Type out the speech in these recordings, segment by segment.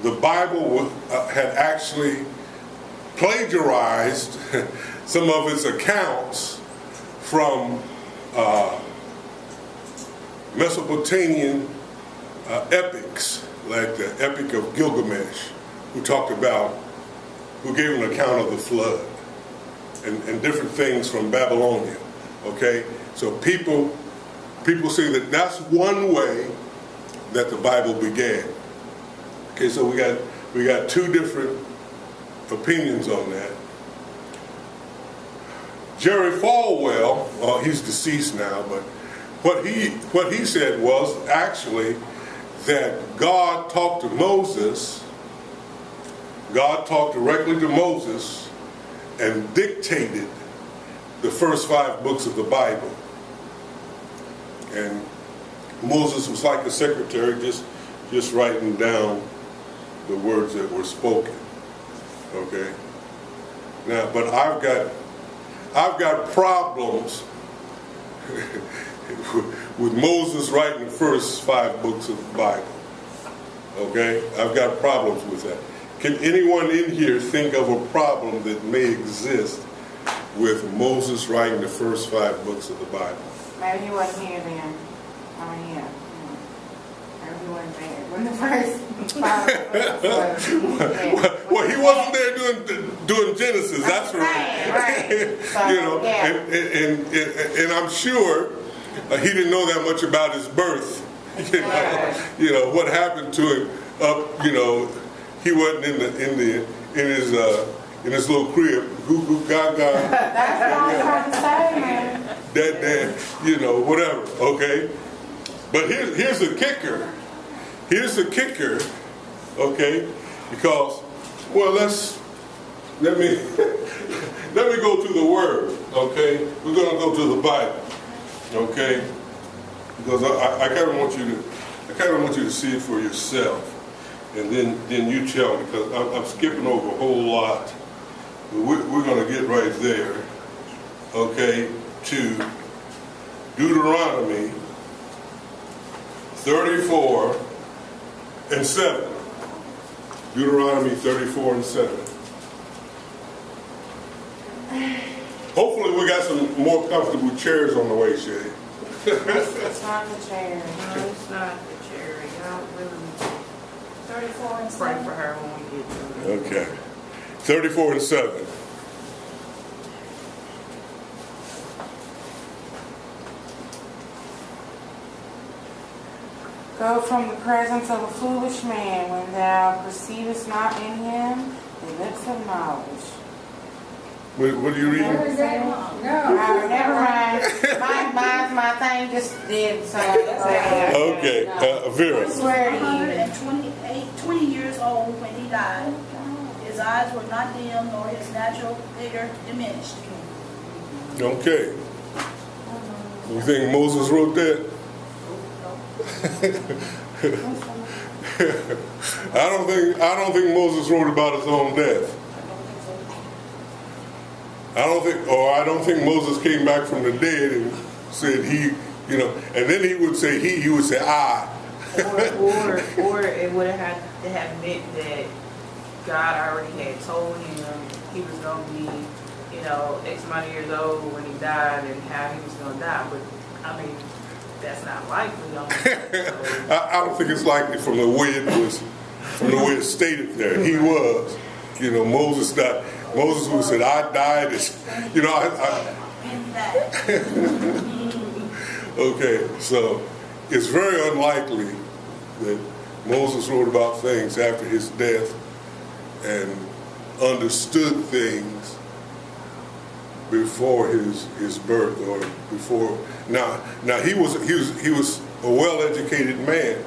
the Bible had actually plagiarized some of its accounts from Mesopotamian epics, like the Epic of Gilgamesh, who gave an account of the flood, and different things from Babylonia. Okay, so people say that that's one way that the Bible began. Okay, so we got two different opinions on that. Jerry Falwell, he's deceased now, but what he said was actually that God talked to Moses. God talked directly to Moses and dictated the first 5 books of the Bible. And Moses was like a secretary, just writing down the words that were spoken. Okay. Now, but I've got problems with Moses writing the first 5 books of the Bible. Okay? I've got problems with that. Can anyone in here think of a problem that may exist with Moses writing the first 5 books of the Bible? Maybe he wasn't here then. I mean, yeah. Maybe he wasn't there when the first 5 books was. Well, he wasn't there doing Genesis. That's right. Right. So, you know, yeah. and I'm sure he didn't know that much about his birth. You know what happened to him up. You know, he wasn't in his little crib. Goo goo gaga. That's what I'm trying to say, man. That you know, whatever. Okay, but here's the kicker. Here's the kicker. Okay, because let me go to the Word. Okay, we're going to go to the Bible. Okay, because I kind of want you to see it for yourself, and then you tell me, because I'm skipping over a whole lot. We're going to get right there. Okay, to Deuteronomy 34 and 7. Deuteronomy 34 and 7. Hopefully we got some more comfortable chairs on the way, Shay. It's not the chair. No, it's not the chair. Y'all really 34 and pray 7. for her when we get to it. Okay. 34 and 7. Go from the presence of a foolish man when thou perceivest not in him the lips of knowledge. What are you reading? No, never mind. My thing just did. So Okay, Vera. I swear to you. 20 years old when he died. His eyes were not dim, nor his natural vigor diminished. Okay. You think Moses wrote that? I don't think Moses wrote about his own death. I don't think Moses came back from the dead and said he, you know, and then he would say he would say I. or it would have had to have meant that God already had told him he was going to be, you know, X amount of years old when he died and how he was going to die. But, I mean, that's not likely. I don't think it's likely from the way it's stated there. He was, you know, Moses died. Moses who said, I died, you know, okay, so it's very unlikely that Moses wrote about things after his death and understood things before his birth or before. Now he was a well-educated man,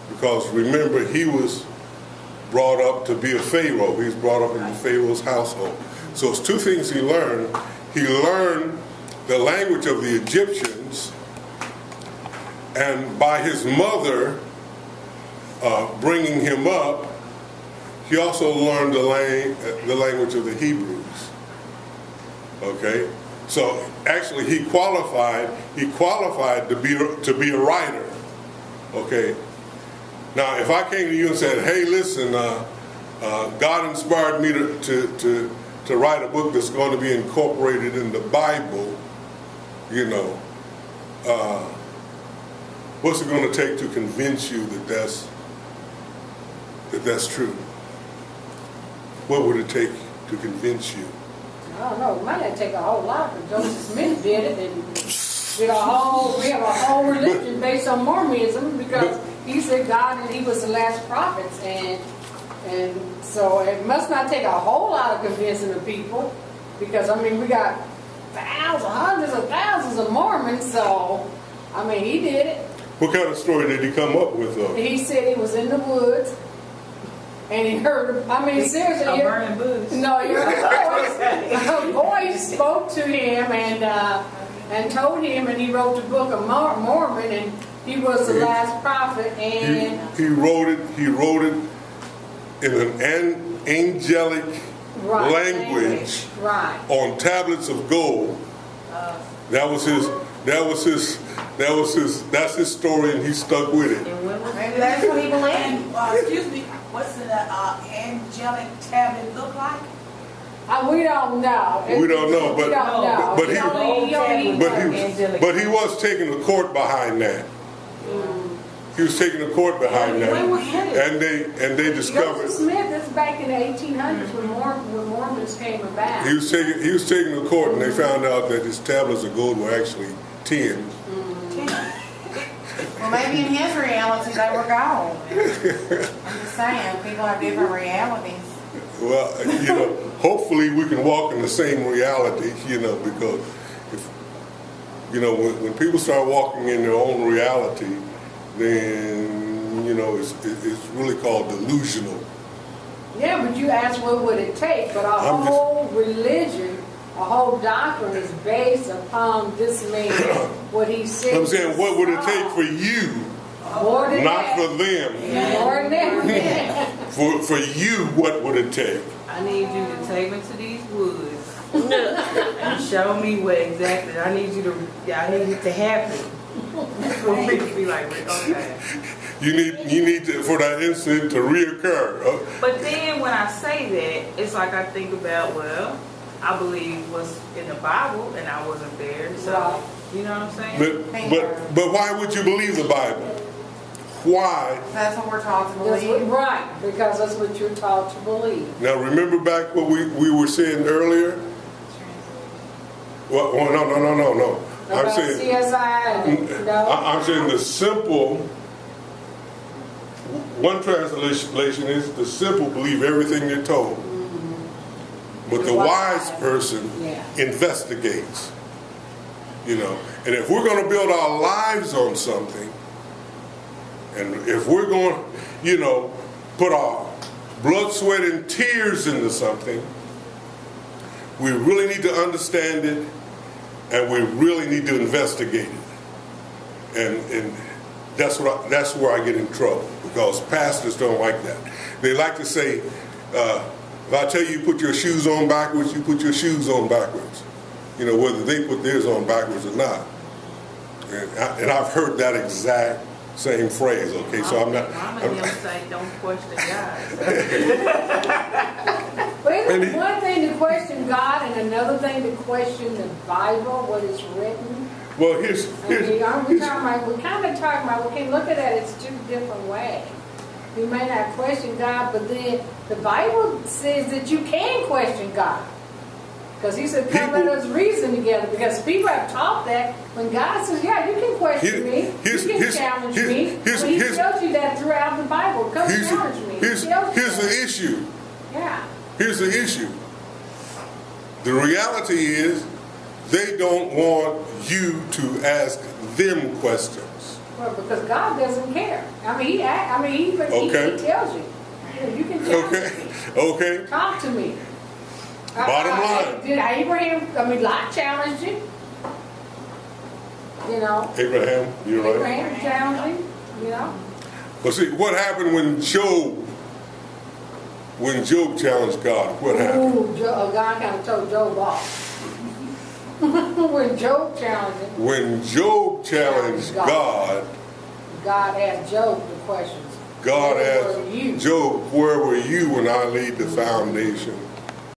because remember, he was brought up to be a Pharaoh. He was brought up in the Pharaoh's household. So it's two things he learned. He learned the language of the Egyptians, and by his mother bringing him up, he also learned the language of the Hebrews. Okay, so actually he qualified to be a writer. Okay, Now, if I came to you and said, "Hey, listen, God inspired me to write a book that's going to be incorporated in the Bible," you know, what's it going to take to convince you that that's true? What would it take to convince you? I don't know, it might not take a whole lot, but Joseph Smith did it, and we have a whole religion based on Mormonism, because he said God and he was the last prophets, and so it must not take a whole lot of convincing of people, because I mean we got hundreds of thousands of Mormons, so I mean he did it. What kind of story did he come up with, though? He said he was in the woods. And he heard, I mean, seriously. A burning bush. No, he heard a voice spoke to him and told him, and he wrote the book of Mormon, and he was the last prophet. And he wrote it in an angelic language, right, on tablets of gold. That's his story, and he stuck with it. And when was Maybe that's what he believed. And, excuse me, what's the angelic tablet look like? we don't know. We don't know, but- we don't know. but he- He But he was taking the court behind that. He was taking the court behind that, When was it? and they discovered Joseph Smith, this is back in the 1800s when Mormons came about. he was taking the court, and they found out that his tablets of gold were actually 10. Well, maybe in his reality they were gold. I'm just saying, people have different realities. Well, you know, hopefully we can walk in the same reality, you know, because if, you know, when people start walking in their own reality, then, you know, it's really called delusional. Yeah, but you asked what would it take, but our whole religion, our whole doctrine is based upon this man, what he said. I'm saying, what would it take for you, More than not that. for them? More than that. For you, what would it take? I need you to take me to these woods and show me what exactly. I need it to happen for me to be like, okay. You need for that incident to reoccur. But then when I say that, it's like I think about, well, I believe what's in the Bible, and I wasn't there, so you know what I'm saying? But why would you believe the Bible? Why? That's what we're taught to That's believe. right, because that's what you're taught to believe. Now remember back what we were saying earlier? Well, no. I'm About saying CSI, no. I'm saying the simple. One translation is the simple believe everything they're told, but the wise person investigates. You know, and if we're going to build our lives on something, and if we're going to, you know, put our blood, sweat, and tears into something, we really need to understand it, and we really need to investigate it. And that's where I get in trouble, because pastors don't like that. They like to say, if I tell you put your shoes on backwards, you put your shoes on backwards. You know, whether they put theirs on backwards or not. And I've heard that exact same phrase. Okay, so I'm not. Mama and them say don't question God. But it's one thing to question God and another thing to question the Bible, what is written. Well, here's we kind of talking about, we can look at it as two different ways. We may not question God, but then the Bible says that you can question God. Because he said, come let us reason together. Because people have taught that when God says, yeah, you can question me. You can challenge me. But he tells you that throughout the Bible. Come challenge me. Here's the issue. Yeah. Here's the issue. The reality is they don't want you to ask them questions. Well, because God doesn't care. I mean, he tells you. You can challenge me. Okay. Talk to me. Bottom line. Did Lot challenged you. You know. Abraham, you're right. Abraham challenged him, you know. But see, what happened when Job challenged God? What happened? Ooh, God kind of told Job off. When Job challenged him. When Job challenged God, God asked Job the questions. God Where were you? asked Job, where were you when I laid the foundation